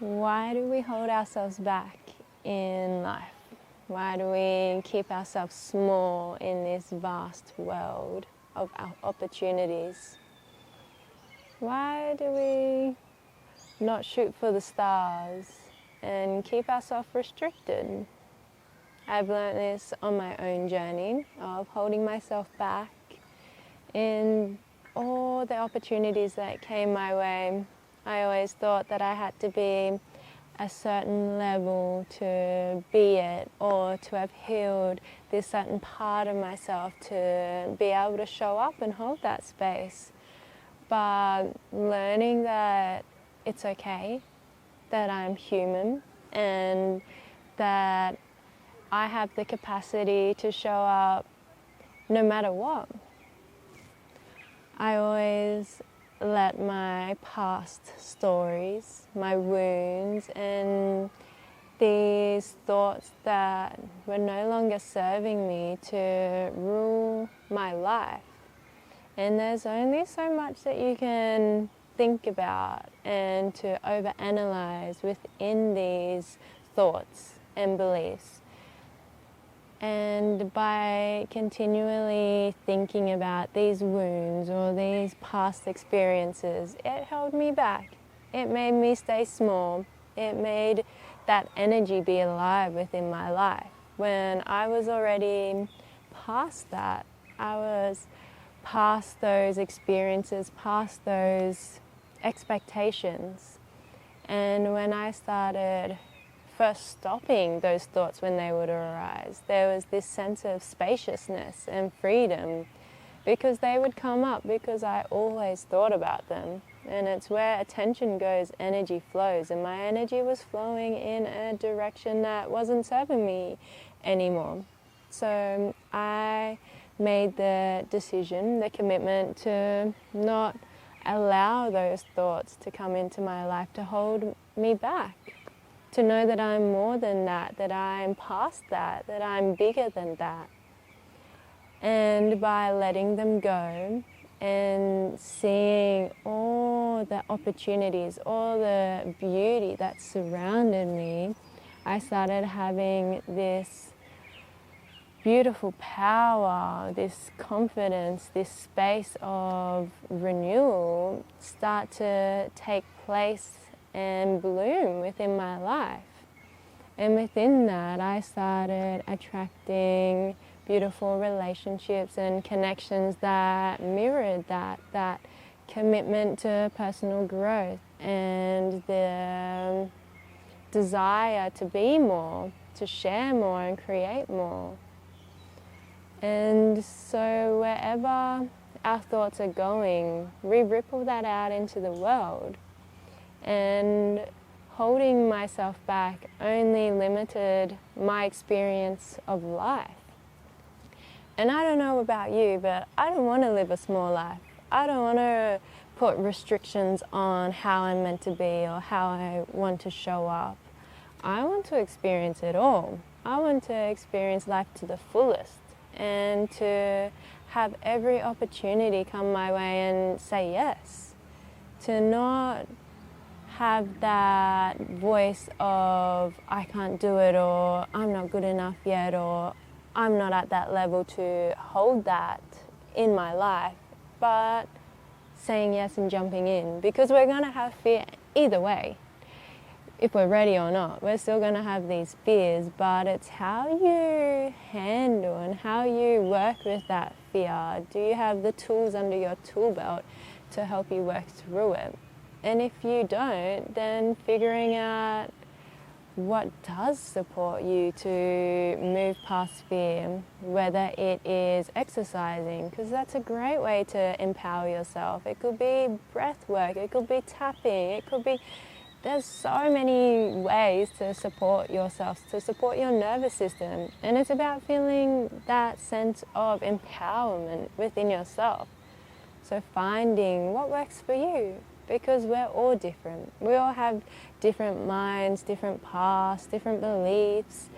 Why do we hold ourselves back in life? Why do we keep ourselves small in this vast world of opportunities? Why do we not shoot for the stars and keep ourselves restricted? I've learned this on my own journey of holding myself back in all the opportunities that came my way. I always thought that I had to be a certain level to be it, or to have healed this certain part of myself to be able to show up and hold that space. But learning that it's okay, that I'm human, and that I have the capacity to show up no matter what. I always let my past stories, my wounds, and these thoughts that were no longer serving me to rule my life. And there's only so much that you can think about and to overanalyze within these thoughts and beliefs. And by continually thinking about these wounds or these past experiences, it held me back. It made me stay small. It made that energy be alive within my life. When I was already past that, I was past those experiences, past those expectations. And when I started first stopping those thoughts when they would arise, there was this sense of spaciousness and freedom, because they would come up because I always thought about them. And it's where attention goes, energy flows, and my energy was flowing in a direction that wasn't serving me anymore. So I made the decision, the commitment to not allow those thoughts to come into my life to hold me back. To know that I'm more than that I'm past that I'm bigger than that. And by letting them go and seeing all the opportunities, all the beauty that surrounded me, I started having this beautiful power, this confidence, this space of renewal start to take place and bloom within my life. And within that, I started attracting beautiful relationships and connections that mirrored that commitment to personal growth and the desire to be more, to share more and create more. And so wherever our thoughts are going, we ripple that out into the world. And holding myself back only limited my experience of life. And I don't know about you, but I don't want to live a small life. I don't want to put restrictions on how I'm meant to be or how I want to show up. I want to experience it all. I want to experience life to the fullest and to have every opportunity come my way and say yes. To not have that voice of I can't do it, or I'm not good enough yet, or I'm not at that level to hold that in my life, but saying yes and jumping in, because we're going to have fear either way. If we're ready or not, we're still going to have these fears, but it's how you handle and how you work with that fear. Do you have the tools under your tool belt to help you work through it? And if you don't, then figuring out what does support you to move past fear, whether it is exercising, because that's a great way to empower yourself. It could be breath work, it could be tapping, it could be, there's so many ways to support yourself, to support your nervous system. And it's about feeling that sense of empowerment within yourself. So finding what works for you, because we're all different. We all have different minds, different pasts, different beliefs,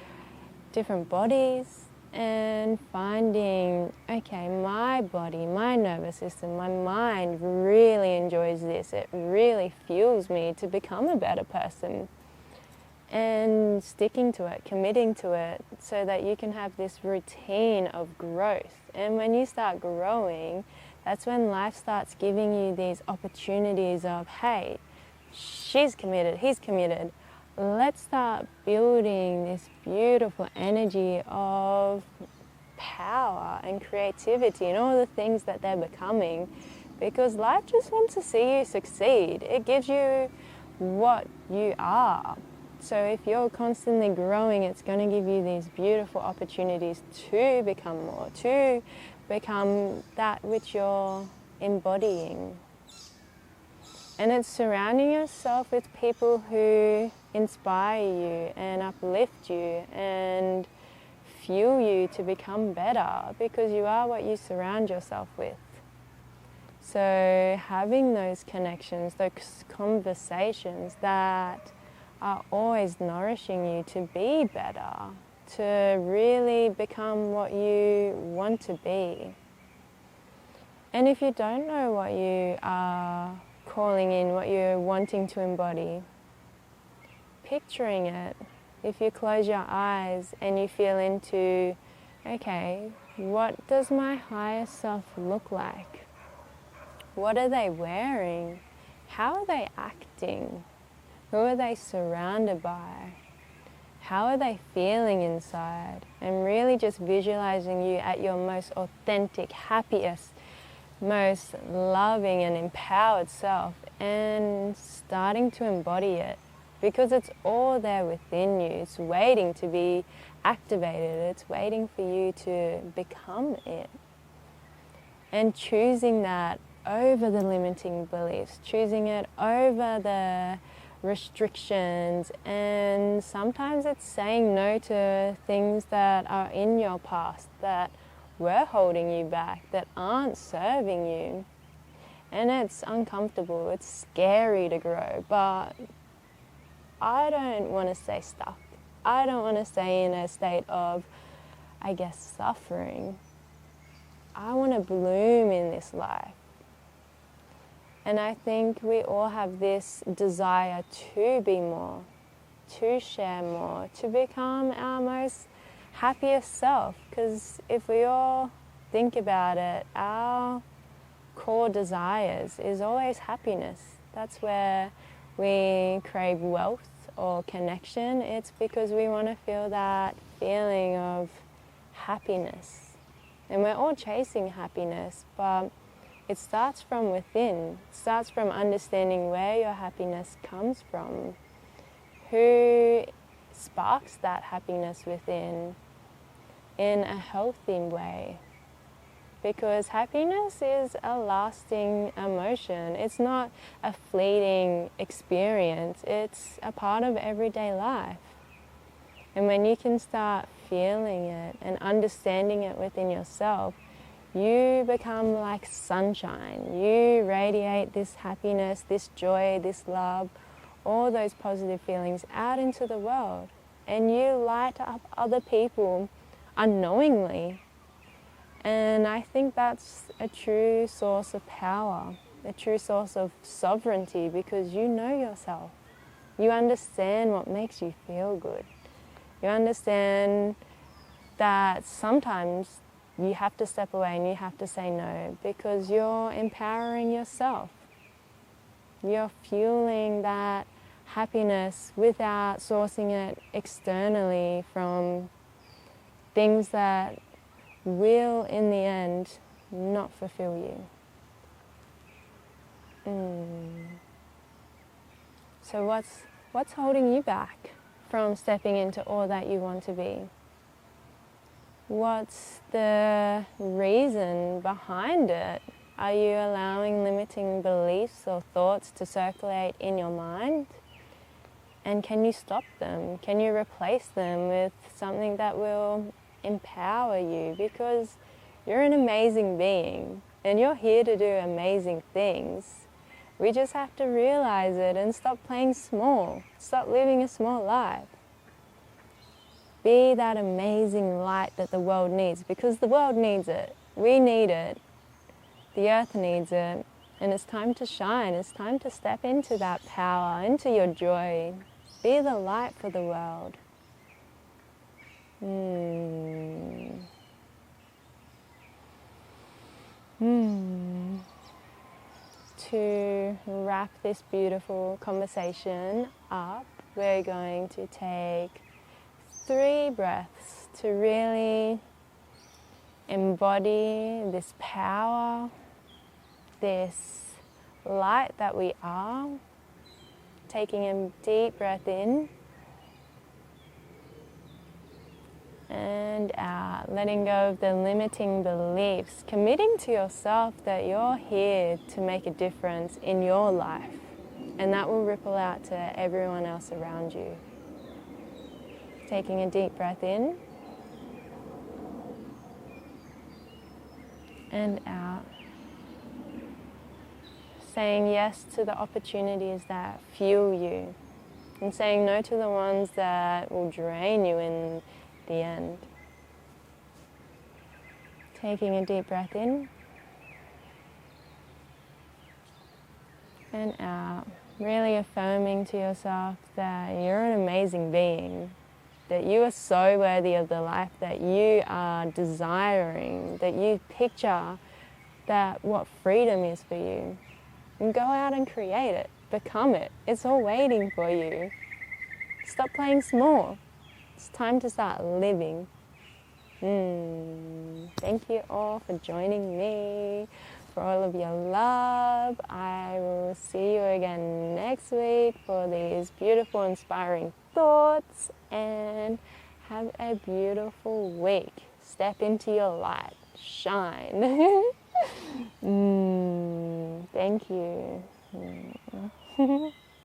different bodies. and finding, okay, my body, my nervous system, my mind really enjoys this. It really fuels me to become a better person. And sticking to it, committing to it, so that you can have this routine of growth. And when you start growing, that's when life starts giving you these opportunities of, hey, she's committed, he's committed. Let's start building this beautiful energy of power and creativity and all the things that they're becoming, because life just wants to see you succeed. It gives you what you are. So if you're constantly growing, it's going to give you these beautiful opportunities to become more, to become that which you're embodying. And it's surrounding yourself with people who inspire you and uplift you and fuel you to become better, because you are what you surround yourself with. So having those connections, those conversations that are always nourishing you to be better, to really become what you want to be. And if you don't know what you are calling in, what you're wanting to embody, picturing it. If you close your eyes and you feel into, okay, what does my higher self look like? What are they wearing? How are they acting? Who are they surrounded by? How are they feeling inside? And really just visualizing you at your most authentic, happiest, most loving and empowered self, and starting to embody it, because it's all there within you. It's waiting to be activated. It's waiting for you to become it. And choosing that over the limiting beliefs, choosing it over the restrictions, and sometimes it's saying no to things that are in your past that were holding you back, that aren't serving you. And it's uncomfortable, it's scary to grow, but I don't want to stay stuck. I don't want to stay in a state of, I guess, suffering. I want to bloom in this life. And I think we all have this desire to be more, to share more, to become our most happiest self. Because if we all think about it, our core desires is always happiness. That's where we crave wealth or connection. It's because we want to feel that feeling of happiness. And we're all chasing happiness, but it starts from within. It starts from understanding where your happiness comes from, who sparks that happiness within in a healthy way. Because happiness is a lasting emotion. It's not a fleeting experience. It's a part of everyday life. And when you can start feeling it and understanding it within yourself, you become like sunshine. You radiate this happiness, this joy, this love, all those positive feelings out into the world. And you light up other people unknowingly. And I think that's a true source of power, a true source of sovereignty, because you know yourself. You understand what makes you feel good. You understand that sometimes you have to step away and you have to say no, because you're empowering yourself. You're fueling that happiness without sourcing it externally from things that will, in the end, not fulfill you. So what's holding you back from stepping into all that you want to be? What's the reason behind it? Are you allowing limiting beliefs or thoughts to circulate in your mind? And can you stop them? Can you replace them with something that will empower you? Because you're an amazing being and you're here to do amazing things. We just have to realize it and stop playing small. Stop living a small life. Be that amazing light that the world needs, because the world needs it. We need it. The earth needs it. And it's time to shine. It's time to step into that power, into your joy. Be the light for the world. To wrap this beautiful conversation up, we're going to take 3 breaths to really embody this power, this light that we are. Taking a deep breath in and out, letting go of the limiting beliefs, committing to yourself that you're here to make a difference in your life, and that will ripple out to everyone else around you. Taking a deep breath in and out. Saying yes to the opportunities that fuel you, and saying no to the ones that will drain you in the end. Taking a deep breath in and out. Really affirming to yourself that you're an amazing being, that you are so worthy of the life that you are desiring, that you picture that what freedom is for you. And go out and create it, become it. It's all waiting for you. Stop playing small. It's time to start living. Thank you all for joining me, for all of your love. I will see you again next week for these beautiful, inspiring thoughts, and have a beautiful week. Step into your light. Shine. Thank you.